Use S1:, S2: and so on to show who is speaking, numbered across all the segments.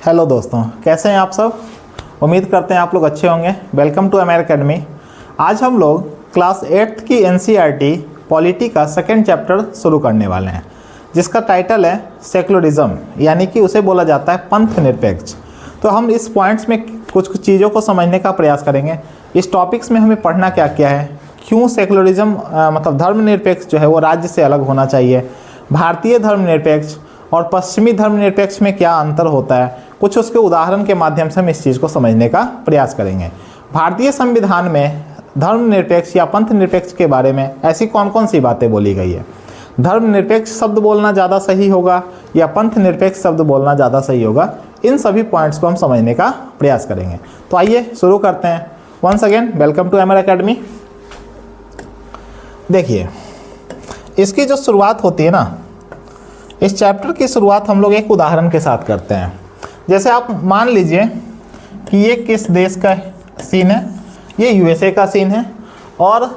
S1: Hello दोस्तों, कैसे हैं आप सब। उम्मीद करते हैं आप लोग अच्छे होंगे। Welcome to Amer academy. आज हम लोग क्लास 8th की एनसीईआरटी पॉलिटी का सेकंड चैप्टर शुरू करने वाले हैं, जिसका टाइटल है सेकुलरिज्म, यानी कि उसे बोला जाता है पंथ निरपेक्ष। तो हम इस पॉइंट्स में कुछ चीज़ों को समझने का प्रयास करेंगे। इस टॉपिक्स में हमें पढ़ना क्या क्या है, क्यों सेकुलरिज्म मतलब धर्मनिरपेक्ष जो है वो राज्य से अलग होना चाहिए, भारतीय धर्मनिरपेक्ष और पश्चिमी धर्मनिरपेक्ष में क्या अंतर होता है, कुछ उसके उदाहरण के माध्यम से हम इस चीज़ को समझने का प्रयास करेंगे। भारतीय संविधान में धर्मनिरपेक्ष या पंथ निरपेक्ष के बारे में ऐसी कौन कौन सी बातें बोली गई है, धर्मनिरपेक्ष शब्द बोलना ज़्यादा सही होगा या पंथ निरपेक्ष शब्द बोलना ज़्यादा सही होगा, इन सभी पॉइंट्स को हम समझने का प्रयास करेंगे। तो आइए शुरू करते हैं। Once again welcome to Amer academy. देखिए, इसकी जो शुरुआत होती है ना, इस चैप्टर की शुरुआत हम लोग एक उदाहरण के साथ करते हैं। जैसे आप मान लीजिए कि ये किस देश का सीन है, ये यूएसए का सीन है, और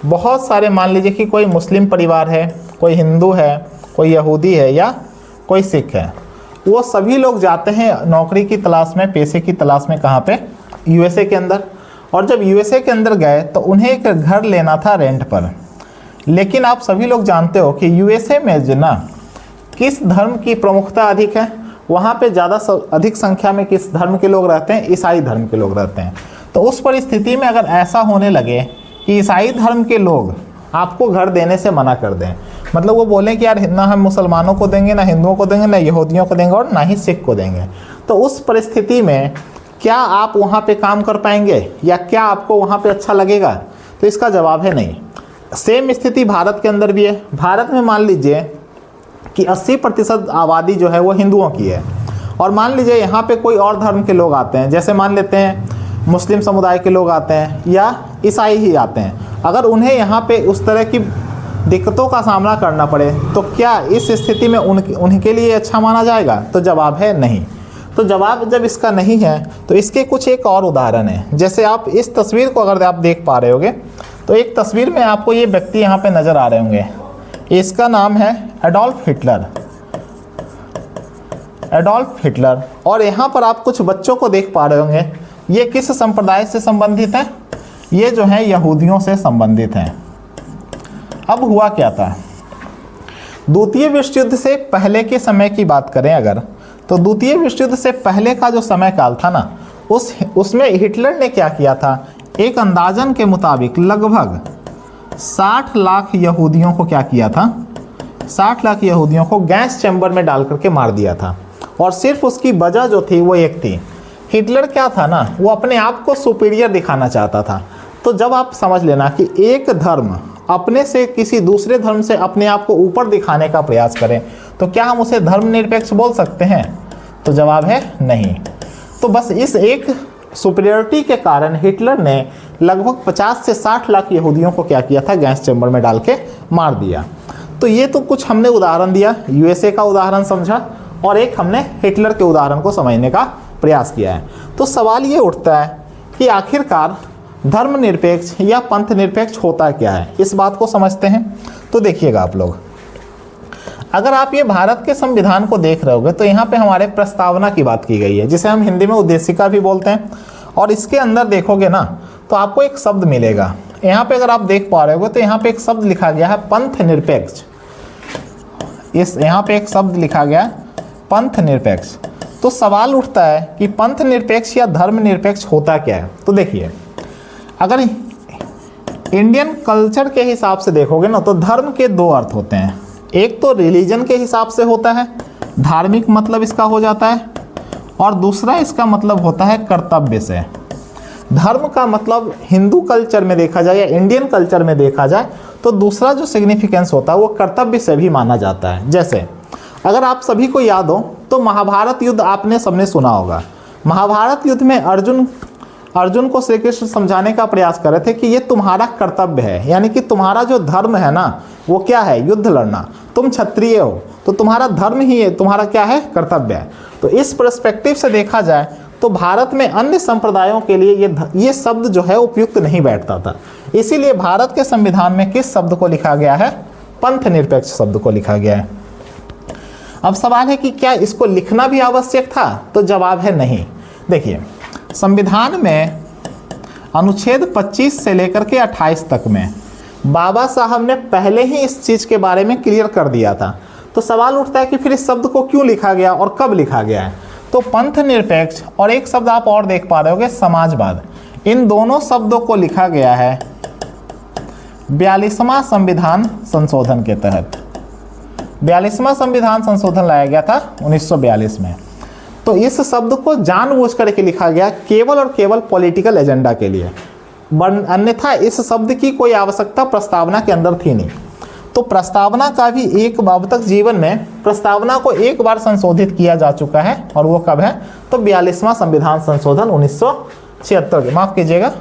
S1: बहुत सारे मान लीजिए कि कोई मुस्लिम परिवार है, कोई हिंदू है, कोई यहूदी है या कोई सिख है। वो सभी लोग जाते हैं नौकरी की तलाश में, पैसे की तलाश में, कहाँ पे, यूएसए के अंदर। और जब यूएसए के अंदर गए तो उन्हें एक घर लेना था रेंट पर। लेकिन आप सभी लोग जानते हो कि यूएसए में जो ना किस धर्म की प्रमुखता अधिक है, वहाँ पे ज़्यादा अधिक संख्या में किस धर्म के लोग रहते हैं, ईसाई धर्म के लोग रहते हैं। तो उस परिस्थिति में अगर ऐसा होने लगे कि ईसाई धर्म के लोग आपको घर देने से मना कर दें, मतलब वो बोलें कि यार ना हम मुसलमानों को देंगे, ना हिंदुओं को देंगे, ना यहूदियों को देंगे और ना ही सिख को देंगे, तो उस परिस्थिति में क्या आप वहाँ पे काम कर पाएंगे या क्या आपको वहाँ पे अच्छा लगेगा? तो इसका जवाब है नहीं। सेम स्थिति भारत के अंदर भी है। भारत में मान लीजिए कि 80% आबादी जो है वो हिंदुओं की है, और मान लीजिए यहाँ पे कोई और धर्म के लोग आते हैं, जैसे मान लेते हैं मुस्लिम समुदाय के लोग आते हैं या ईसाई ही आते हैं। अगर उन्हें यहाँ पे उस तरह की दिक्कतों का सामना करना पड़े तो क्या इस स्थिति में उनके लिए अच्छा माना जाएगा? तो जवाब है नहीं। तो जवाब जब इसका नहीं है तो इसके कुछ एक और उदाहरण है। जैसे आप इस तस्वीर को अगर आप देख पा रहे होगे तो एक तस्वीर में आपको ये व्यक्ति यहाँ पे नज़र आ रहे होंगे, इसका नाम है एडोल्फ हिटलर। Adolf Hitler. और यहाँ पर आप कुछ बच्चों को देख पा रहे होंगे, ये किस संप्रदाय से संबंधित है? ये जो है यहूदियों से संबंधित हैं। अब हुआ क्या था, द्वितीय विश्व युद्ध से पहले के समय की बात करें अगर, तो द्वितीय विश्व युद्ध से पहले का जो समय काल था ना, उसमें हिटलर ने क्या किया था, एक अंदाजन के मुताबिक लगभग 60 लाख यहूदियों को क्या किया था, 60 लाख यहूदियों को गैस चैम्बर में डाल करके मार दिया था। और सिर्फ उसकी वजह जो थी वो एक थी, हिटलर क्या था ना, वो अपने आप को सुपीरियर दिखाना चाहता था। तो जब आप समझ लेना कि एक धर्म अपने से किसी दूसरे धर्म से अपने आप को ऊपर दिखाने का प्रयास करें, तो क्या हम उसे धर्मनिरपेक्ष बोल सकते हैं? तो जवाब है नहीं। तो बस इस एक सुपीरियरिटी के कारण हिटलर ने लगभग 50 से 60 लाख यहूदियों को क्या किया था, गैस चैम्बर में डाल के मार दिया। तो ये तो कुछ हमने उदाहरण दिया, यूएसए का उदाहरण समझा, और एक हमने हिटलर के उदाहरण को समझने का प्रयास किया है। तो सवाल ये उठता है कि आखिरकार धर्मनिरपेक्ष या पंथ निरपेक्ष होता क्या है, इस बात को समझते हैं। तो देखिएगा आप लोग, अगर आप ये भारत के संविधान को देख रहे होगे तो यहाँ पे हमारे प्रस्तावना की बात की गई है, जिसे हम हिंदी में उद्देशिका भी बोलते हैं। और इसके अंदर देखोगे ना तो आपको एक शब्द मिलेगा, यहाँ पे अगर आप देख पा रहे होगे तो यहाँ पे एक शब्द लिखा गया है पंथ निरपेक्ष। यहाँ पे एक शब्द लिखा गया है पंथ निरपेक्ष। तो सवाल उठता है कि पंथ निरपेक्ष या धर्म निरपेक्ष होता क्या है? तो देखिए, अगर इंडियन कल्चर के हिसाब से देखोगे ना तो धर्म के दो अर्थ होते हैं। एक तो रिलीजन के हिसाब से होता है, धार्मिक मतलब इसका हो जाता है, और दूसरा इसका मतलब होता है कर्तव्य से। धर्म का मतलब हिंदू कल्चर में देखा जाए या इंडियन कल्चर में देखा जाए तो दूसरा जो सिग्निफिकेंस होता है वो कर्तव्य से भी माना जाता है। जैसे अगर आप सभी को याद हो तो महाभारत युद्ध आपने सबने सुना होगा। महाभारत युद्ध में अर्जुन को श्री कृष्ण समझाने का प्रयास कर रहे थे कि ये तुम्हारा कर्तव्य है, यानी कि तुम्हारा जो धर्म है ना वो क्या है, युद्ध लड़ना। तुम क्षत्रिय हो तो तुम्हारा धर्म ही है, तुम्हारा क्या है, कर्तव्य है। तो इस पर्सपेक्टिव से देखा जाए तो भारत में अन्य संप्रदायों के लिए ये शब्द जो है उपयुक्त नहीं बैठता था। इसीलिए भारत के संविधान में किस शब्द को लिखा गया है, पंथ निरपेक्ष शब्द को लिखा गया है। अब सवाल है कि क्या इसको लिखना भी आवश्यक था, तो जवाब है नहीं। देखिए, संविधान में अनुच्छेद 25 से लेकर के 28 तक में बाबा साहब ने पहले ही इस चीज़ के बारे में क्लियर कर दिया था। तो सवाल उठता है कि फिर इस शब्द को क्यों लिखा गया और कब लिखा गया है। तो पंथ निरपेक्ष और एक शब्द आप और देख पा रहे होगे समाजवाद, इन दोनों शब्दों को लिखा गया है 42वां संविधान संशोधन के तहत। 42वां संविधान संशोधन लाया गया था 1942 में। तो इस शब्द को जानबूझ करके लिखा गया केवल और केवल पॉलिटिकल एजेंडा के लिए, अन्यथा इस शब्द की कोई आवश्यकता प्रस्तावना के अंदर थी नहीं। तो प्रस्तावना का भी एक अब तक जीवन में प्रस्तावना को एक बार संशोधित किया जा चुका है, और वो कब है, तो 42वां संविधान संशोधन 1976 के, माफ कीजिएगा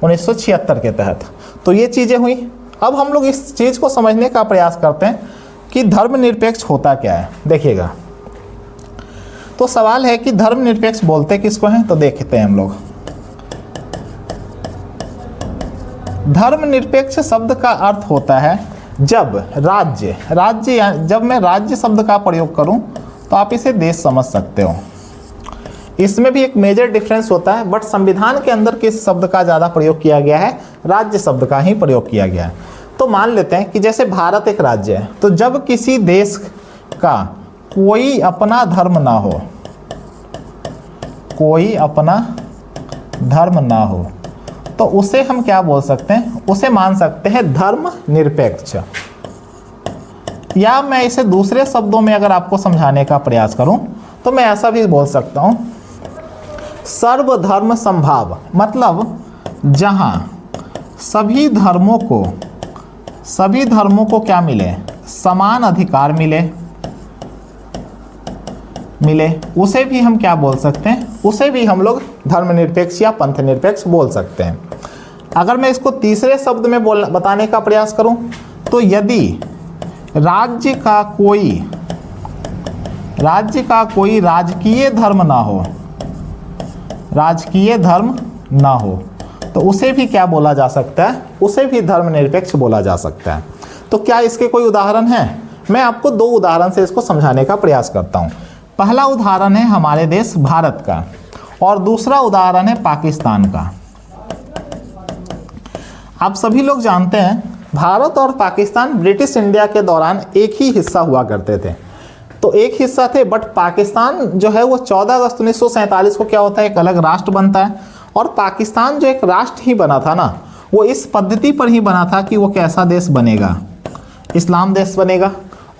S1: 1976 के तहत। तो ये चीज़ें हुई। अब हम लोग इस चीज़ को समझने का प्रयास करते हैं कि धर्मनिरपेक्ष होता क्या है। देखिएगा, तो सवाल है कि धर्मनिरपेक्ष बोलते किसको हैं, तो देखते हैं हम लोग। धर्मनिरपेक्ष शब्द का अर्थ होता है जब राज्य जब मैं राज्य शब्द का प्रयोग करूं तो आप इसे देश समझ सकते हो। इसमें भी एक मेजर डिफरेंस होता है, बट संविधान के अंदर किस शब्द का ज़्यादा प्रयोग किया गया है, राज्य शब्द का ही प्रयोग किया गया है। तो मान लेते हैं कि जैसे भारत एक राज्य है, तो जब किसी देश का कोई अपना धर्म ना हो, कोई अपना धर्म ना हो, तो उसे हम क्या बोल सकते हैं, उसे मान सकते हैं धर्म निरपेक्ष। या मैं इसे दूसरे शब्दों में अगर आपको समझाने का प्रयास करूं तो मैं ऐसा भी बोल सकता हूं, सर्वधर्म समभाव, मतलब जहां सभी धर्मों को क्या मिले, समान अधिकार मिले, उसे भी हम क्या बोल सकते हैं, उसे भी हम लोग धर्मनिरपेक्ष या पंथ निरपेक्ष बोल सकते हैं। अगर मैं इसको तीसरे शब्द में बताने का प्रयास करूं तो यदि राज्य का कोई राजकीय धर्म ना हो, तो उसे भी क्या बोला जा सकता है, उसे भी धर्मनिरपेक्ष बोला जा सकता है। तो क्या इसके कोई उदाहरण हैं? मैं आपको दो उदाहरण से इसको समझाने का प्रयास करता हूं। पहला उदाहरण है हमारे देश भारत का, और दूसरा उदाहरण है पाकिस्तान का। आप सभी लोग जानते हैं भारत और पाकिस्तान ब्रिटिश इंडिया के दौरान एक ही हिस्सा हुआ करते थे। तो एक हिस्सा थे, बट पाकिस्तान जो है वो 14 अगस्त 1947 को क्या होता है, एक अलग राष्ट्र बनता है। और पाकिस्तान जो एक राष्ट्र ही बना था ना, वो इस पद्धति पर ही बना था कि वो कैसा देश बनेगा, इस्लाम देश बनेगा।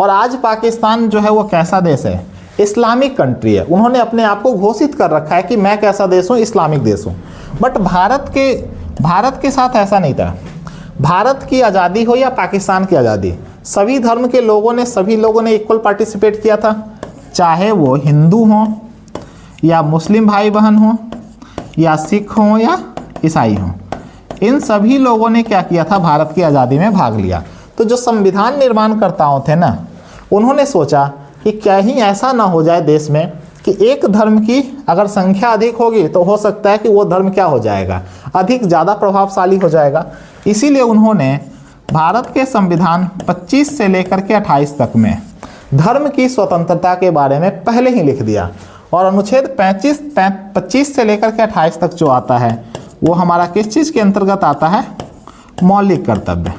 S1: और आज पाकिस्तान जो है वो कैसा देश है, इस्लामिक कंट्री है। उन्होंने अपने आप को घोषित कर रखा है कि मैं कैसा देश हूँ, इस्लामिक देश हूँ। बट भारत के साथ ऐसा नहीं था। भारत की आज़ादी हो या पाकिस्तान की आज़ादी, सभी धर्म के लोगों ने इक्वल पार्टिसिपेट किया था, चाहे वो हिंदू हों या मुस्लिम भाई बहन हों या सिख हों या ईसाई हों। इन सभी लोगों ने क्या किया था, भारत की आज़ादी में भाग लिया। तो जो संविधान निर्माणकर्ताओं थे ना, उन्होंने सोचा कि क्या ही ऐसा ना हो जाए देश में कि एक धर्म की अगर संख्या अधिक होगी तो हो सकता है कि वो धर्म क्या हो जाएगा, अधिक ज़्यादा प्रभावशाली हो जाएगा। इसीलिए उन्होंने भारत के संविधान 25 से लेकर के 28 तक में धर्म की स्वतंत्रता के बारे में पहले ही लिख दिया। और अनुच्छेद 25 से लेकर के 28 तक जो आता है वो हमारा किस चीज़ के अंतर्गत आता है, मौलिक कर्तव्य।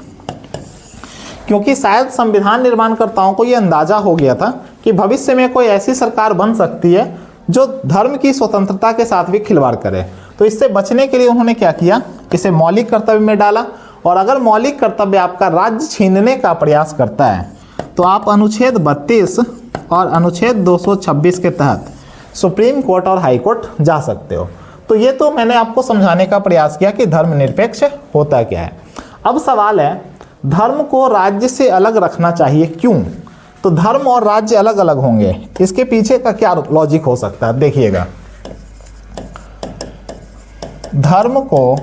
S1: क्योंकि शायद संविधान निर्माणकर्ताओं को ये अंदाजा हो गया था कि भविष्य में कोई ऐसी सरकार बन सकती है जो धर्म की स्वतंत्रता के साथ भी खिलवाड़ करे। तो इससे बचने के लिए उन्होंने क्या किया, इसे मौलिक कर्तव्य में डाला। और अगर मौलिक कर्तव्य आपका राज्य छीनने का प्रयास करता है तो आप अनुच्छेद 32 और अनुच्छेद 226 के तहत सुप्रीम कोर्ट और हाई कोर्ट जा सकते हो। तो ये तो मैंने आपको समझाने का प्रयास किया कि धर्मनिरपेक्ष होता क्या है। अब सवाल है, धर्म को राज्य से अलग रखना चाहिए, क्यों? तो धर्म और राज्य अलग अलग होंगे, इसके पीछे का क्या लॉजिक हो सकता है, देखिएगा। धर्म को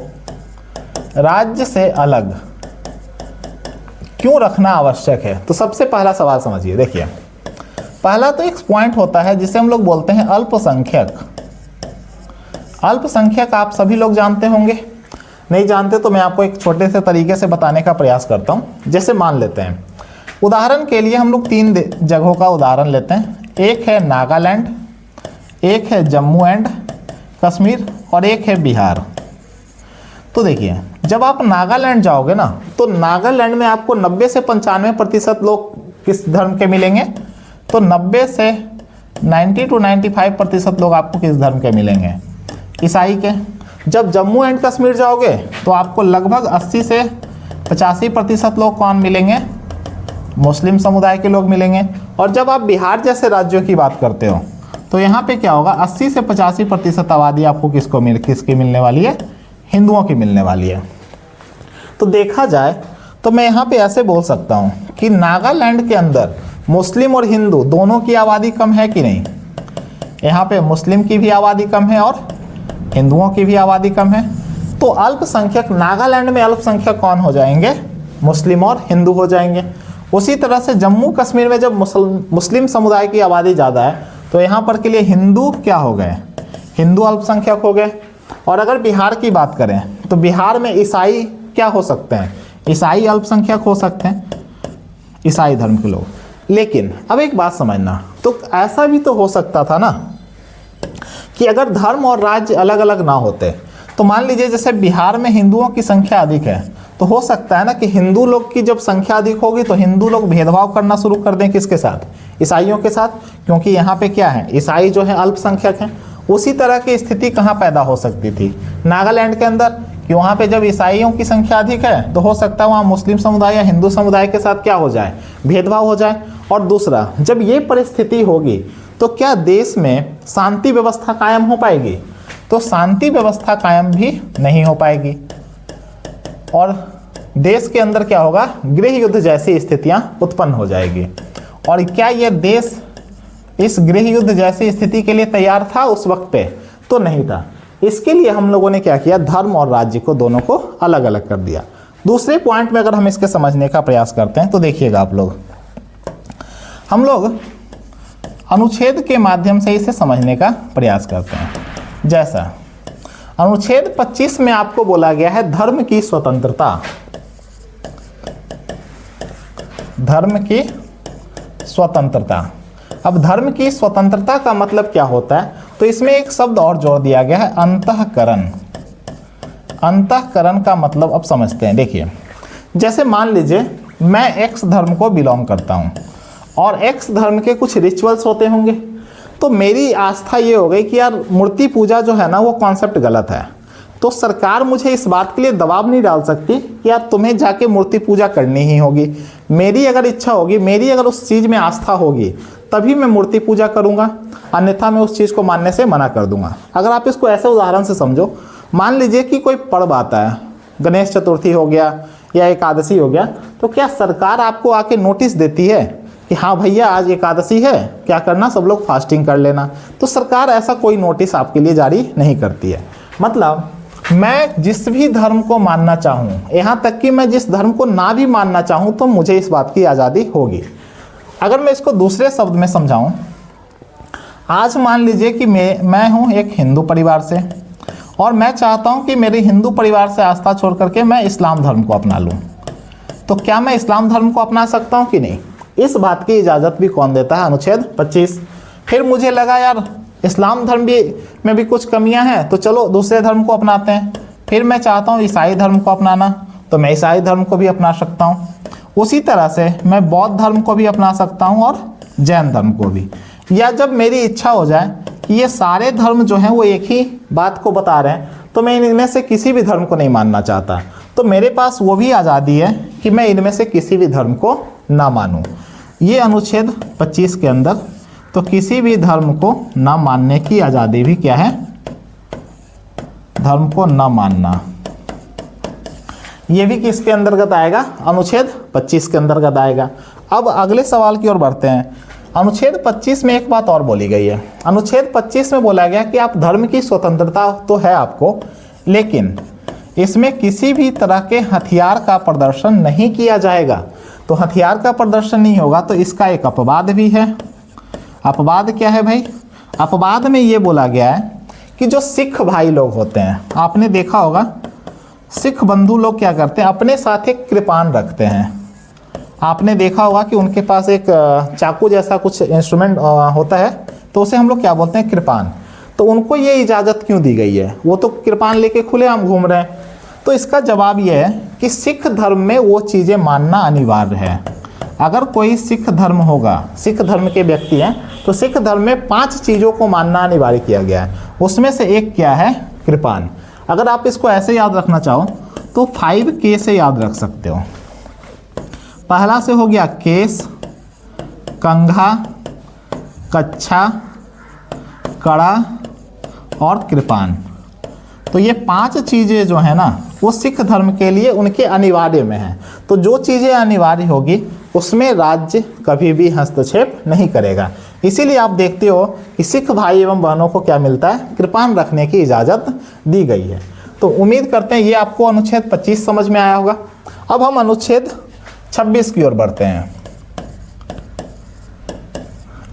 S1: राज्य से अलग क्यों रखना आवश्यक है? तो सबसे पहला सवाल समझिए। देखिए, पहला तो एक पॉइंट होता है जिसे हम लोग बोलते हैं अल्पसंख्यक। अल्पसंख्यक आप सभी लोग जानते होंगे, नहीं जानते तो मैं आपको एक छोटे से तरीके से बताने का प्रयास करता हूं। जैसे मान लेते हैं उदाहरण के लिए हम लोग 3 जगहों का उदाहरण लेते हैं। एक है नागालैंड, एक है जम्मू एंड कश्मीर और एक है बिहार। तो देखिए, जब आप नागालैंड जाओगे ना, तो नागालैंड में आपको 90 से 95% लोग किस धर्म के मिलेंगे? तो 90 से 90 to 95% लोग आपको किस धर्म के मिलेंगे? ईसाई के। जब जम्मू एंड कश्मीर जाओगे तो आपको लगभग 80 से 85% लोग कौन मिलेंगे? मुस्लिम समुदाय के लोग मिलेंगे। और जब आप बिहार जैसे राज्यों की बात करते हो तो यहाँ पे क्या होगा? 80 से 85% आबादी आपको किसकी मिलने वाली है? हिंदुओं की मिलने वाली है। तो देखा जाए तो मैं यहाँ पे ऐसे बोल सकता हूँ कि नागालैंड के अंदर मुस्लिम और हिंदू दोनों की आबादी कम है कि नहीं? यहाँ पे मुस्लिम की भी आबादी कम है और हिंदुओं की भी आबादी कम है। तो अल्पसंख्यक नागालैंड में अल्पसंख्यक कौन हो जाएंगे? मुस्लिम और हिंदू हो जाएंगे। उसी तरह से जम्मू कश्मीर में जब मुस्लिम समुदाय की आबादी ज़्यादा है तो यहाँ पर के लिए हिंदू क्या हो गए? हिंदू अल्पसंख्यक हो गए। और अगर बिहार की बात करें तो बिहार में ईसाई क्या हो सकते हैं? ईसाई अल्पसंख्यक हो सकते हैं, ईसाई धर्म के लोग। लेकिन अब एक बात समझना, तो ऐसा भी तो हो सकता था ना कि अगर धर्म और राज्य अलग अलग ना होते, तो मान लीजिए जैसे बिहार में हिंदुओं की संख्या अधिक है, तो हो सकता है ना कि हिंदू लोग की जब संख्या अधिक होगी तो हिंदू लोग भेदभाव करना शुरू कर दें किसके साथ? ईसाइयों के साथ, क्योंकि यहाँ पे क्या है? ईसाई जो है अल्पसंख्यक हैं। उसी तरह की स्थिति कहाँ पैदा हो सकती थी? नागालैंड के अंदर, कि वहाँ पे जब ईसाइयों की संख्या अधिक है तो हो सकता है वहाँ मुस्लिम समुदाय या हिंदू समुदाय के साथ क्या हो जाए? भेदभाव हो जाए। और दूसरा, जब ये परिस्थिति होगी तो क्या देश में शांति व्यवस्था कायम हो पाएगी? तो शांति व्यवस्था कायम भी नहीं हो पाएगी और देश के अंदर क्या होगा? गृह युद्ध जैसी स्थितियां उत्पन्न हो जाएगी। और क्या यह देश इस गृह युद्ध जैसी स्थिति के लिए तैयार था उस वक्त पे? तो नहीं था। इसके लिए हम लोगों ने क्या किया? धर्म और राज्य को दोनों को अलग अलग कर दिया। दूसरे पॉइंट में अगर हम इसके समझने का प्रयास करते हैं तो देखिएगा आप लोग, हम लोग अनुच्छेद के माध्यम से इसे समझने का प्रयास करते हैं। जैसा अनुच्छेद 25 में आपको बोला गया है धर्म की स्वतंत्रता। धर्म की स्वतंत्रता। अब धर्म की स्वतंत्रता का मतलब क्या होता है? तो इसमें एक शब्द और जोड़ दिया गया है, अंतःकरण। अंतःकरण का मतलब अब समझते हैं। देखिए, जैसे मान लीजिए मैं एक्स धर्म को बिलोंग करता हूं और एक्स धर्म के कुछ रिचुअल्स होते होंगे, तो मेरी आस्था ये हो गई कि यार मूर्ति पूजा जो है ना वो कॉन्सेप्ट गलत है। तो सरकार मुझे इस बात के लिए दबाव नहीं डाल सकती कि यार तुम्हें जाके मूर्ति पूजा करनी ही होगी। मेरी अगर इच्छा होगी, मेरी अगर उस चीज़ में आस्था होगी तभी मैं मूर्ति पूजा करूंगा, अन्यथा मैं उस चीज़ को मानने से मना कर दूंगा। अगर आप इसको ऐसे उदाहरण से समझो, मान लीजिए कि कोई पर्व आता है, गणेश चतुर्थी हो गया या एकादशी हो गया, तो क्या सरकार आपको आके नोटिस देती है कि हाँ भैया आज एकादशी है, क्या करना, सब लोग फास्टिंग कर लेना? तो सरकार ऐसा कोई नोटिस आपके लिए जारी नहीं करती है। मतलब मैं जिस भी धर्म को मानना चाहूँ, यहाँ तक कि मैं जिस धर्म को ना भी मानना चाहूँ तो मुझे इस बात की आज़ादी होगी। अगर मैं इसको दूसरे शब्द में समझाऊँ, आज मान लीजिए कि मैं हूँ एक हिंदू परिवार से और मैं चाहता हूँ कि मेरे हिंदू परिवार से आस्था छोड़ करके मैं इस्लाम धर्म को अपना लूँ, तो क्या मैं इस्लाम धर्म को अपना सकता हूँ कि नहीं? इस बात की इजाज़त भी कौन देता है? अनुच्छेद 25। फिर मुझे लगा यार इस्लाम धर्म में भी कुछ कमियां हैं, तो चलो दूसरे धर्म को अपनाते हैं। फिर मैं चाहता हूँ ईसाई धर्म को अपनाना, तो मैं ईसाई धर्म को भी अपना सकता हूँ। उसी तरह से मैं बौद्ध धर्म को भी अपना सकता हूँ और जैन धर्म को भी। या जब मेरी इच्छा हो जाए कि ये सारे धर्म जो हैं वो एक ही बात को बता रहे हैं, तो मैं इनमें से किसी भी धर्म को नहीं मानना चाहता, तो मेरे पास वो भी आज़ादी है कि मैं इनमें से किसी भी धर्म को ना मानूं। ये अनुच्छेद 25 के अंदर तो किसी भी धर्म को ना मानने की आज़ादी भी क्या है? धर्म को ना मानना। ये भी किसके अंतर्गत आएगा? अनुच्छेद 25 के अंतर्गत आएगा। अब अगले सवाल की ओर बढ़ते हैं। अनुच्छेद 25 में एक बात और बोली गई है। अनुच्छेद 25 में बोला गया कि आप धर्म की स्वतंत्रता तो है आपको, लेकिन इसमें किसी भी तरह के हथियार का प्रदर्शन नहीं किया जाएगा। तो हथियार का प्रदर्शन नहीं होगा तो इसका एक अपवाद भी है। अपवाद क्या है भाई? अपवाद में ये बोला गया है कि जो सिख भाई लोग होते हैं, आपने देखा होगा सिख बंधु लोग क्या करते हैं, अपने साथ एक कृपान रखते हैं। आपने देखा होगा कि उनके पास एक चाकू जैसा कुछ इंस्ट्रूमेंट होता है, तो उसे हम लोग क्या बोलते हैं, कृपान। तो उनको ये इजाज़त क्यों दी गई है, वो तो कृपान लेके खुलेआम घूम रहे हैं। तो इसका जवाब ये है कि सिख धर्म में वो चीज़ें मानना अनिवार्य है। अगर कोई सिख धर्म होगा, सिख धर्म के व्यक्ति हैं, तो सिख धर्म में 5 चीज़ों को मानना अनिवार्य किया गया है। उसमें से एक क्या है, कृपान। अगर आप इसको ऐसे याद रखना चाहो तो 5K से याद रख सकते हो। पहला से हो गया केस, कंघा, कच्छा, कड़ा और कृपान। तो ये 5 चीज़ें जो है ना, वो सिख धर्म के लिए उनके अनिवार्य में हैं। तो जो चीज़ें अनिवार्य होगी उसमें राज्य कभी भी हस्तक्षेप नहीं करेगा। इसीलिए आप देखते हो कि सिख भाई एवं बहनों को क्या मिलता है, कृपान रखने की इजाज़त दी गई है। तो उम्मीद करते हैं ये आपको अनुच्छेद 25 समझ में आया होगा। अब हम अनुच्छेद 26 की ओर बढ़ते हैं।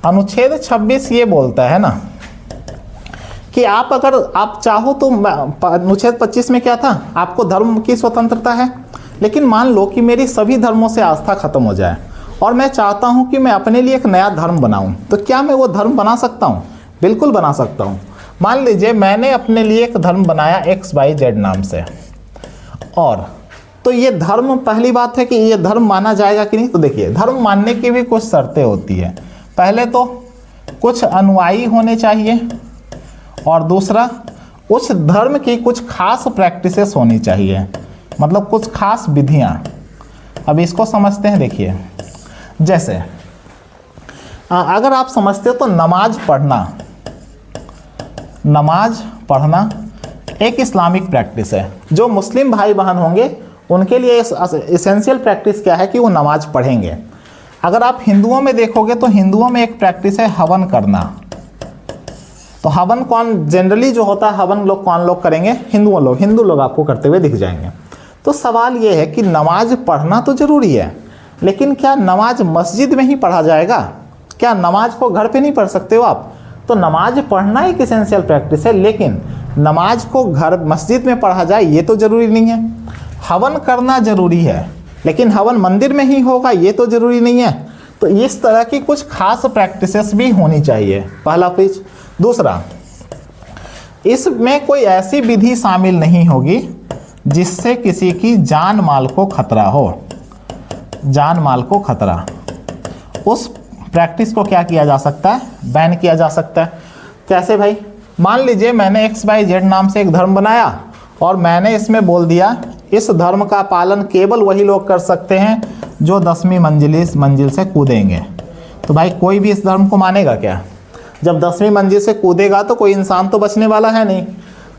S1: अनुच्छेद 26 ये बोलता है ना कि आप अगर आप चाहो तो, अनुच्छेद 25 में क्या था, आपको धर्म की स्वतंत्रता है, लेकिन मान लो कि मेरी सभी धर्मों से आस्था खत्म हो जाए और मैं चाहता हूं कि मैं अपने लिए एक नया धर्म बनाऊं, तो क्या मैं वो धर्म बना सकता हूं? बिल्कुल बना सकता हूं। मान लीजिए मैंने अपने लिए एक धर्म बनाया XYZ नाम से, और तो ये धर्म, पहली बात है कि ये धर्म माना जाएगा कि नहीं। तो देखिए, धर्म मानने की भी कुछ शर्तें होती है। पहले तो कुछ अनुयायी होने चाहिए, और दूसरा उस धर्म की कुछ खास प्रैक्टिसेस होनी चाहिए, मतलब कुछ खास विधियां। अब इसको समझते हैं। देखिए, जैसे अगर आप समझते हो तो नमाज पढ़ना एक इस्लामिक प्रैक्टिस है। जो मुस्लिम भाई बहन होंगे उनके लिए एसेंशियल प्रैक्टिस क्या है कि वो नमाज पढ़ेंगे। अगर आप हिंदुओं में देखोगे तो हिंदुओं में एक प्रैक्टिस है हवन करना। तो हवन कौन जनरली जो होता है, हवन लोग कौन लोग करेंगे, हिंदू लोग आपको करते हुए दिख जाएंगे। तो सवाल ये है कि नमाज पढ़ना तो ज़रूरी है, लेकिन क्या नमाज मस्जिद में ही पढ़ा जाएगा? क्या नमाज को घर पे नहीं पढ़ सकते हो आप? तो नमाज पढ़ना एक एसेंशियल प्रैक्टिस है, लेकिन नमाज को घर मस्जिद में पढ़ा जाए ये तो ज़रूरी नहीं है। हवन करना ज़रूरी है, लेकिन हवन मंदिर में ही होगा ये तो ज़रूरी नहीं है। तो इस तरह की कुछ खास प्रैक्टिसेस भी होनी चाहिए, पहला चीज। दूसरा, इसमें कोई ऐसी विधि शामिल नहीं होगी जिससे किसी की जान माल को खतरा हो। जान माल को खतरा, उस प्रैक्टिस को क्या किया जा सकता है, बैन किया जा सकता है। कैसे भाई? मान लीजिए मैंने XYZ नाम से एक धर्म बनाया और मैंने इसमें बोल दिया इस धर्म का पालन केवल वही लोग कर सकते हैं जो 10वीं मंजिल से कूदेंगे। तो भाई कोई भी इस धर्म को मानेगा क्या? जब 10वीं मंजिल से कूदेगा तो कोई इंसान तो बचने वाला है नहीं।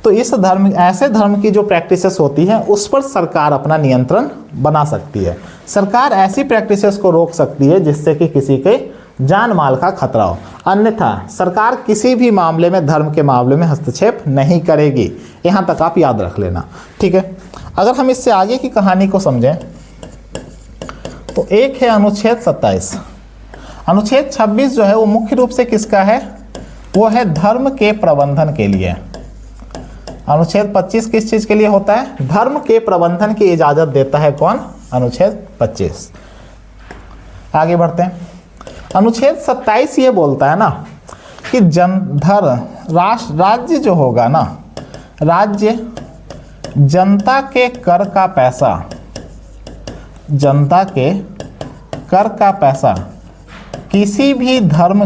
S1: तो इस धर्म, ऐसे धर्म की जो प्रैक्टिसेस होती हैं उस पर सरकार अपना नियंत्रण बना सकती है। सरकार ऐसी प्रैक्टिसेस को रोक सकती है जिससे कि किसी के जान माल का खतरा हो। अन्यथा सरकार किसी भी मामले में, धर्म के मामले में हस्तक्षेप नहीं करेगी। यहाँ तक आप याद रख लेना, ठीक है। अगर हम इससे आगे की कहानी को समझें तो एक है अनुच्छेद 27। अनुच्छेद 26 जो है वो मुख्य रूप से किसका है? वो है धर्म के प्रबंधन के लिए। अनुच्छेद 25 किस चीज के लिए होता है? धर्म के प्रबंधन की इजाजत देता है कौन? अनुच्छेद 25। आगे बढ़ते हैं। अनुच्छेद 27 ये बोलता है ना कि राज्य जो होगा ना, राज्य जनता के कर का पैसा, जनता के कर का पैसा किसी भी धर्म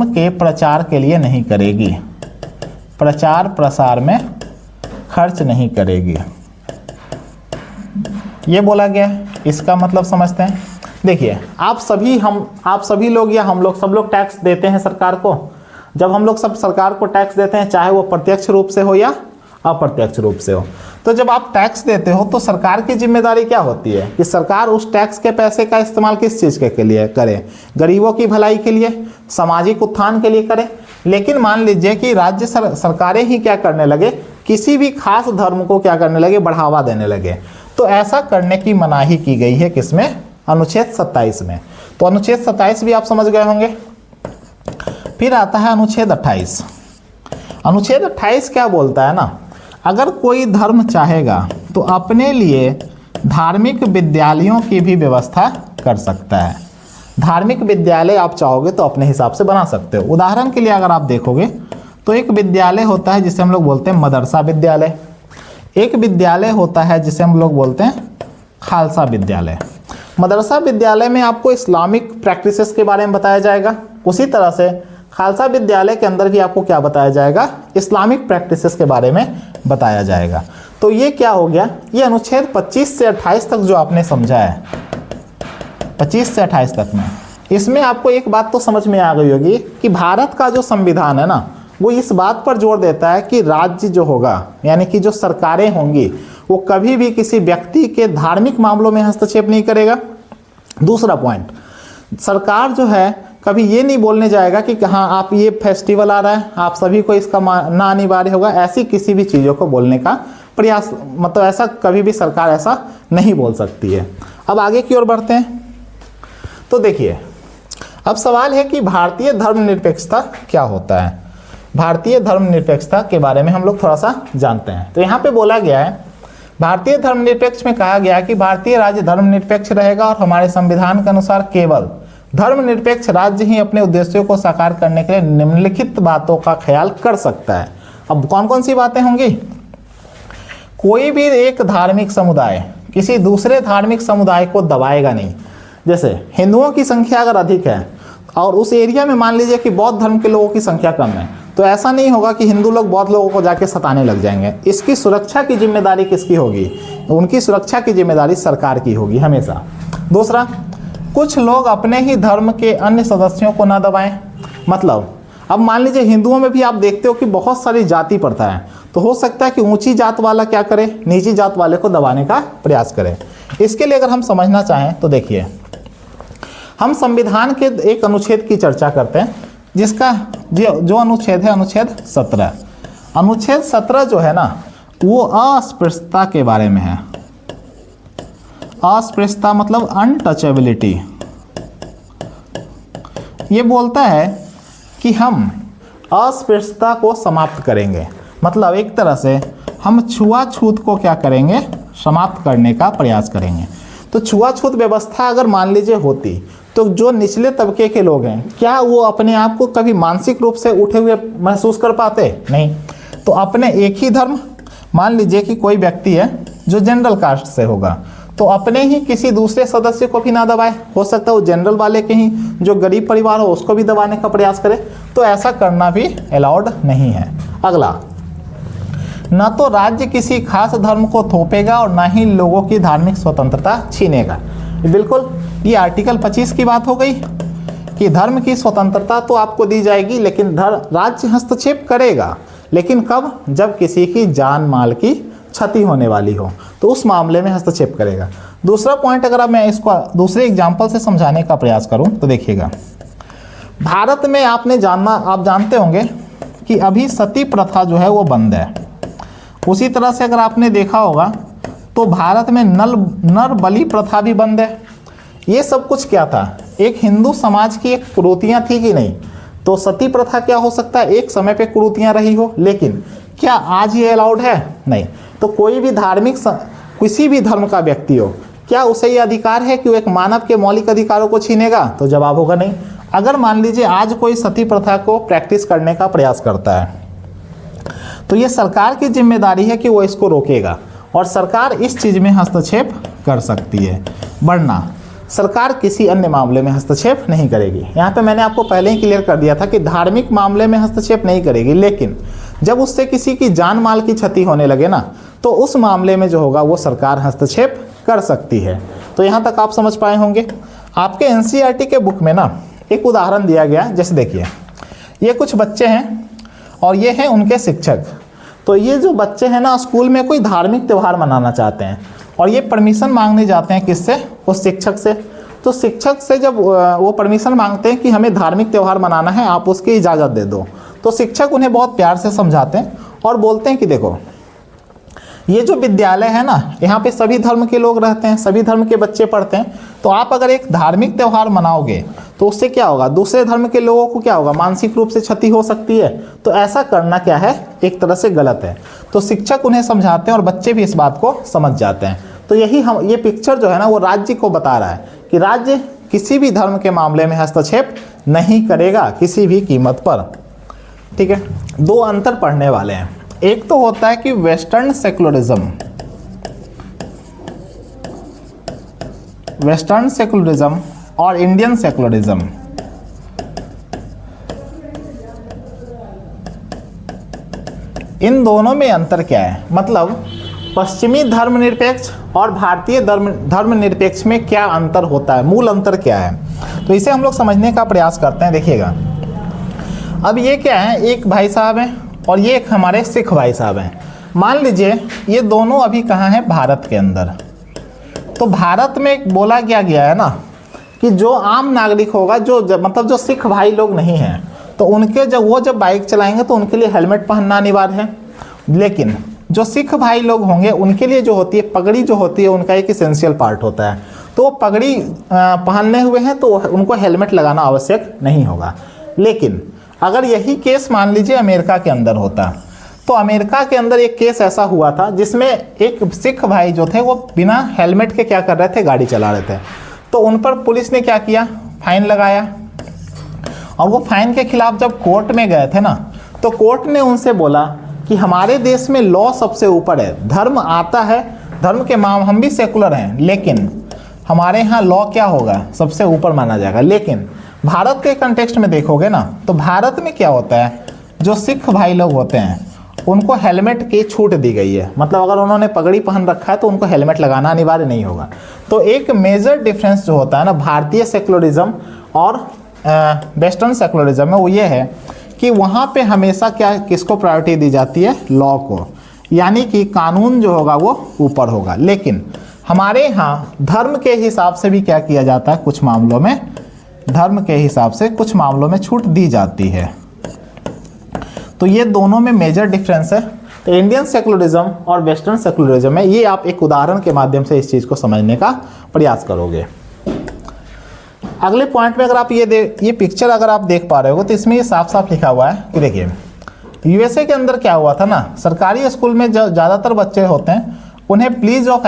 S1: के प्रचार के लिए नहीं करेगी, प्रचार प्रसार में खर्च नहीं करेगी, ये बोला गया है। इसका मतलब समझते हैं। देखिए, आप सभी लोग या हम लोग, सब लोग टैक्स देते हैं सरकार को। जब हम लोग सब सरकार को टैक्स देते हैं, चाहे वो प्रत्यक्ष रूप से हो या अप्रत्यक्ष रूप से हो, तो जब आप टैक्स देते हो तो सरकार की जिम्मेदारी क्या होती है कि सरकार उस टैक्स के पैसे का इस्तेमाल किस चीज़ के लिए करे? गरीबों की भलाई के लिए, सामाजिक उत्थान के लिए करे। लेकिन मान लीजिए कि राज्य सरकारें ही क्या करने लगे, किसी भी खास धर्म को क्या करने लगे, बढ़ावा देने लगे। तो ऐसा करने की मनाही की गई है किसमें? अनुच्छेद 27 में। तो अनुच्छेद 27 भी आप समझ गए होंगे। फिर आता है अनुच्छेद 28। अनुच्छेद 28 क्या बोलता है ना, अगर कोई धर्म चाहेगा तो अपने लिए धार्मिक विद्यालयों की भी व्यवस्था कर सकता है। धार्मिक विद्यालय आप चाहोगे तो अपने हिसाब से बना सकते हो। उदाहरण के लिए अगर आप देखोगे तो एक विद्यालय होता है जिसे हम लोग बोलते हैं मदरसा विद्यालय, एक विद्यालय होता है जिसे हम लोग बोलते हैं खालसा विद्यालय। मदरसा विद्यालय में आपको इस्लामिक प्रैक्टिसेस के बारे में बताया जाएगा, उसी तरह से खालसा विद्यालय के अंदर भी आपको क्या बताया जाएगा, इस्लामिक प्रैक्टिसेस के बारे में बताया जाएगा। तो ये क्या हो गया, ये अनुच्छेद 25 से 28 तक जो आपने समझा है, 25 से 28 तक में, इसमें आपको एक बात तो समझ में आ गई होगी कि भारत का जो संविधान है ना, वो इस बात पर जोर देता है कि राज्य जो होगा, यानी कि जो सरकारें होंगी, वो कभी भी किसी व्यक्ति के धार्मिक मामलों में हस्तक्षेप नहीं करेगा। दूसरा पॉइंट, सरकार जो है कभी ये नहीं बोलने जाएगा कि हाँ आप ये फेस्टिवल आ रहा है, आप सभी को इसका मानना अनिवार्य होगा, ऐसी किसी भी चीज़ों को बोलने का प्रयास, मतलब ऐसा कभी भी सरकार ऐसा नहीं बोल सकती है। अब आगे की ओर बढ़ते हैं। तो देखिए, अब सवाल है कि भारतीय धर्मनिरपेक्षता क्या होता है। भारतीय धर्मनिरपेक्षता के बारे में हम लोग थोड़ा सा जानते हैं। तो यहाँ पे बोला गया है, भारतीय धर्मनिरपेक्ष में कहा गया है कि भारतीय राज्य धर्मनिरपेक्ष रहेगा और हमारे संविधान के अनुसार केवल धर्मनिरपेक्ष राज्य ही अपने उद्देश्यों को साकार करने के लिए निम्नलिखित बातों का ख्याल कर सकता है। अब कौन कौन सी बातें होंगी, कोई भी एक धार्मिक समुदाय किसी दूसरे धार्मिक समुदाय को दबाएगा नहीं। जैसे हिंदुओं की संख्या अगर अधिक है और उस एरिया में मान लीजिए कि बौद्ध धर्म के लोगों की संख्या कम है, तो ऐसा नहीं होगा कि हिंदू लोग बौद्ध लोगों को जाके सताने लग जाएंगे। इसकी सुरक्षा की जिम्मेदारी किसकी होगी, उनकी सुरक्षा की जिम्मेदारी सरकार की होगी हमेशा। दूसरा, कुछ लोग अपने ही धर्म के अन्य सदस्यों को ना दबाएं। मतलब अब मान लीजिए हिंदुओं में भी आप देखते हो कि बहुत सारी जाति प्रथा है, तो हो सकता है कि ऊंची जात वाला क्या करे, नीची जात वाले को दबाने का प्रयास करे। इसके लिए अगर हम समझना चाहें तो देखिए, हम संविधान के एक अनुच्छेद की चर्चा करते हैं, जिसका जो अनुच्छेद है अनुच्छेद 17। अनुच्छेद 17 जो है ना, वो अस्पृश्यता के बारे में है। अस्पृश्यता मतलब अनटचेबिलिटी। ये बोलता है कि हम अस्पृश्यता को समाप्त करेंगे, मतलब एक तरह से हम छुआछूत को क्या करेंगे, समाप्त करने का प्रयास करेंगे। तो छुआछूत व्यवस्था अगर मान लीजिए होती, तो जो निचले तबके के लोग हैं, क्या वो अपने आप को कभी मानसिक रूप से उठे हुए महसूस कर पाते? नहीं। तो अपने एक ही धर्म, मान लीजिए कि कोई व्यक्ति है जो जनरल कास्ट से होगा, तो अपने ही किसी दूसरे सदस्य को भी ना दबाए। हो सकता है वो जनरल वाले के ही जो गरीब परिवार हो उसको भी दबाने का प्रयास करे, तो ऐसा करना भी अलाउड नहीं है। अगला, न तो राज्य किसी खास धर्म को थोपेगा और न ही लोगों की धार्मिक स्वतंत्रता छीनेगा। बिल्कुल, ये आर्टिकल 25 की बात हो गई कि धर्म की स्वतंत्रता तो आपको दी जाएगी, लेकिन राज्य हस्तक्षेप करेगा, लेकिन कब, जब किसी की जान माल की क्षति होने वाली हो, तो उस मामले में हस्तक्षेप करेगा। दूसरा पॉइंट, अगर अब मैं इसको दूसरे एग्जाम्पल से समझाने का प्रयास करूं तो देखिएगा, भारत में आप जानते होंगे कि अभी सती प्रथा जो है वो बंद है। उसी तरह से अगर आपने देखा होगा तो भारत में नर बलि प्रथा भी बंद है। ये सब कुछ क्या था, एक हिंदू समाज की एक कुरीतियाँ थी कि नहीं? तो सती प्रथा क्या हो सकता है, एक समय पे कुरीतियाँ रही हो, लेकिन क्या आज ये अलाउड है? नहीं। तो कोई भी किसी भी धर्म का व्यक्ति हो, क्या उसे ये अधिकार है कि वो एक मानव के मौलिक अधिकारों को छीनेगा? तो जवाब होगा नहीं। अगर मान लीजिए आज कोई सती प्रथा को प्रैक्टिस करने का प्रयास करता है, तो ये सरकार की जिम्मेदारी है कि वो इसको रोकेगा, और सरकार इस चीज़ में हस्तक्षेप कर सकती है, वरना सरकार किसी अन्य मामले में हस्तक्षेप नहीं करेगी। यहाँ पे मैंने आपको पहले ही क्लियर कर दिया था कि धार्मिक मामले में हस्तक्षेप नहीं करेगी, लेकिन जब उससे किसी की जान माल की क्षति होने लगे ना, तो उस मामले में जो होगा वो सरकार हस्तक्षेप कर सकती है। तो यहाँ तक आप समझ पाए होंगे। आपके एनसीईआरटी के बुक में ना एक उदाहरण दिया गया, जैसे देखिए, ये कुछ बच्चे हैं और ये हैं उनके शिक्षक। तो ये जो बच्चे हैं ना, स्कूल में कोई धार्मिक त्यौहार मनाना चाहते हैं और ये परमिशन मांगने जाते हैं, किससे? उस शिक्षक से। तो शिक्षक से जब वो परमिशन मांगते हैं कि हमें धार्मिक त्यौहार मनाना है, आप उसकी इजाज़त दे दो, तो शिक्षक उन्हें बहुत प्यार से समझाते हैं और बोलते हैं कि देखो, ये जो विद्यालय है ना, यहाँ पे सभी धर्म के लोग रहते हैं, सभी धर्म के बच्चे पढ़ते हैं, तो आप अगर एक धार्मिक त्यौहार मनाओगे तो उससे क्या होगा, दूसरे धर्म के लोगों को क्या होगा, मानसिक रूप से क्षति हो सकती है। तो ऐसा करना क्या है, एक तरह से गलत है। तो शिक्षक उन्हें समझाते हैं और बच्चे भी इस बात को समझ जाते हैं। तो यही हम ये पिक्चर जो है ना वो राज्य को बता रहा है कि राज्य किसी भी धर्म के मामले में हस्तक्षेप नहीं करेगा किसी भी कीमत पर। ठीक है, दो अंतर पढ़ने वाले हैं। एक तो होता है कि वेस्टर्न सेकुलरिज्म, और इंडियन सेकुलरिज्म। इन दोनों में अंतर क्या है, मतलब पश्चिमी धर्मनिरपेक्ष और भारतीय धर्मनिरपेक्ष में क्या अंतर होता है, मूल अंतर क्या है। तो इसे हम लोग समझने का प्रयास करते हैं। देखिएगा, अब ये क्या है, एक भाई साहब हैं और ये एक हमारे सिख भाई साहब हैं। मान लीजिए ये दोनों अभी कहाँ हैं, भारत के अंदर। तो भारत में बोला क्या गया है ना कि जो आम नागरिक होगा, मतलब जो सिख भाई लोग नहीं हैं, तो उनके जब बाइक चलाएंगे तो उनके लिए हेलमेट पहनना अनिवार्य है। लेकिन जो सिख भाई लोग होंगे उनके लिए जो होती है पगड़ी, जो होती है उनका एक इसेंशियल पार्ट होता है। तो वो पगड़ी पहनने हुए हैं तो उनको हेलमेट लगाना आवश्यक नहीं होगा। लेकिन अगर यही केस मान लीजिए अमेरिका के अंदर होता, तो अमेरिका के अंदर एक केस ऐसा हुआ था जिसमें एक सिख भाई जो थे वो बिना हेलमेट के क्या कर रहे थे, गाड़ी चला रहे थे। तो उन पर पुलिस ने क्या किया, फाइन लगाया। और वो फाइन के खिलाफ जब कोर्ट में गए थे ना, तो कोर्ट ने उनसे बोला कि हमारे देश में लॉ सबसे ऊपर है, धर्म आता है, धर्म के हम भी सेकुलर हैं, लेकिन हमारे यहाँ लॉ क्या होगा, सबसे ऊपर माना जाएगा। लेकिन भारत के कंटेक्स्ट में देखोगे ना, तो भारत में क्या होता है, जो सिख भाई लोग होते हैं उनको हेलमेट की छूट दी गई है। मतलब अगर उन्होंने पगड़ी पहन रखा है तो उनको हेलमेट लगाना अनिवार्य नहीं होगा। तो एक मेजर डिफरेंस जो होता है ना भारतीय सेकुलरिज्म और वेस्टर्न सेकुलरिज्म में, वो ये है कि वहाँ पे हमेशा क्या, किसको प्रायोरिटी दी जाती है, लॉ को, यानी कि कानून जो होगा वो ऊपर होगा। लेकिन हमारे यहाँ धर्म के हिसाब से भी क्या किया जाता है, कुछ मामलों में धर्म के हिसाब से कुछ मामलों में छूट दी जाती है। तो ये दोनों में मेजर डिफरेंस है। तो इंडियन सेकुलरिज्म और वेस्टर्न सेकुलरिज्म में ये आप एक उदाहरण के माध्यम से इस चीज़ को समझने का प्रयास करोगे। अगले पॉइंट में अगर आप ये पिक्चर अगर आप देख पा रहे हो तो इसमें ये साफ साफ लिखा हुआ है कि देखिए यूएसए के अंदर क्या हुआ था ना, सरकारी स्कूल में जो ज़्यादातर बच्चे होते हैं उन्हें प्लीज ऑफ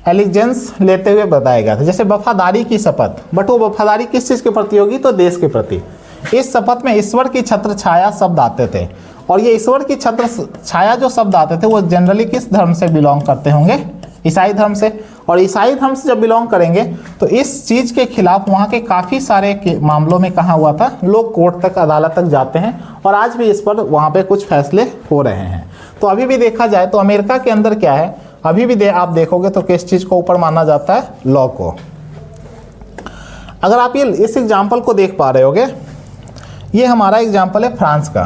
S1: एलिजेंस लेते हुए बताया गया था, जैसे वफादारी की शपथ। बट वो वफादारी किस चीज़ के प्रति होगी, तो देश के प्रति। इस शपथ में ईश्वर की छत्र छाया शब्द आते थे, और ये ईश्वर की छत्र छाया जो शब्द आते थे वो जनरली किस धर्म से बिलोंग करते होंगे, ईसाई धर्म से। और ईसाई धर्म से जब बिलोंग करेंगे तो इस चीज़ के खिलाफ वहाँ के काफ़ी सारे मामलों में कहाँ हुआ था, लोग कोर्ट तक, अदालत तक जाते हैं, और आज भी इस पर वहाँ पे कुछ फैसले हो रहे हैं। तो अभी भी देखा जाए तो अमेरिका के अंदर क्या है, अभी भी आप देखोगे तो किस चीज़ को ऊपर माना जाता है, लॉ को। अगर आप ये इस एग्जाम्पल को देख पा रहे होगे, ये हमारा एग्जाम्पल है फ्रांस का।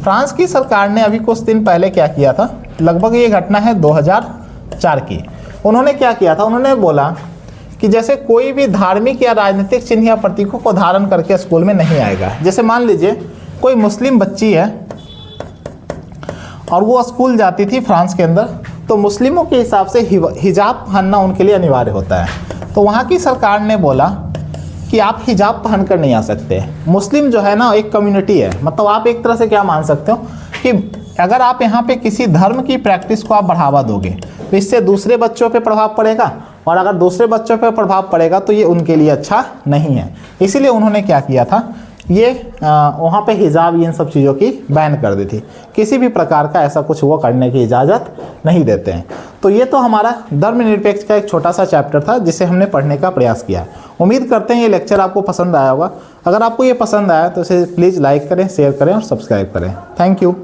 S1: फ्रांस की सरकार ने अभी कुछ दिन पहले क्या किया था, लगभग ये घटना है 2004 की। उन्होंने क्या किया था, उन्होंने बोला कि जैसे कोई भी धार्मिक या राजनीतिक चिन्ह या प्रतीकों को धारण करके स्कूल में नहीं आएगा। जैसे मान लीजिए कोई मुस्लिम बच्ची है और वो स्कूल जाती थी फ्रांस के अंदर, तो मुस्लिमों के हिसाब से हिजाब पहनना उनके लिए अनिवार्य होता है। तो वहाँ की सरकार ने बोला कि आप हिजाब पहन कर नहीं आ सकते। मुस्लिम जो है ना एक कम्युनिटी है, मतलब आप एक तरह से क्या मान सकते हो कि अगर आप यहाँ पे किसी धर्म की प्रैक्टिस को आप बढ़ावा दोगे तो इससे दूसरे बच्चों पे प्रभाव पड़ेगा, और अगर दूसरे बच्चों पे प्रभाव पड़ेगा तो ये उनके लिए अच्छा नहीं है। इसीलिए उन्होंने क्या किया था, ये वहाँ पे हिजाब इन सब चीज़ों की बैन कर दी थी। किसी भी प्रकार का ऐसा कुछ वो करने की इजाज़त नहीं देते हैं। तो ये तो हमारा धर्मनिरपेक्ष का एक छोटा सा चैप्टर था जिसे हमने पढ़ने का प्रयास किया। उम्मीद करते हैं ये लेक्चर आपको पसंद आया होगा। अगर आपको ये पसंद आया तो इसे प्लीज़ लाइक करें, शेयर करें और सब्सक्राइब करें। Thank you.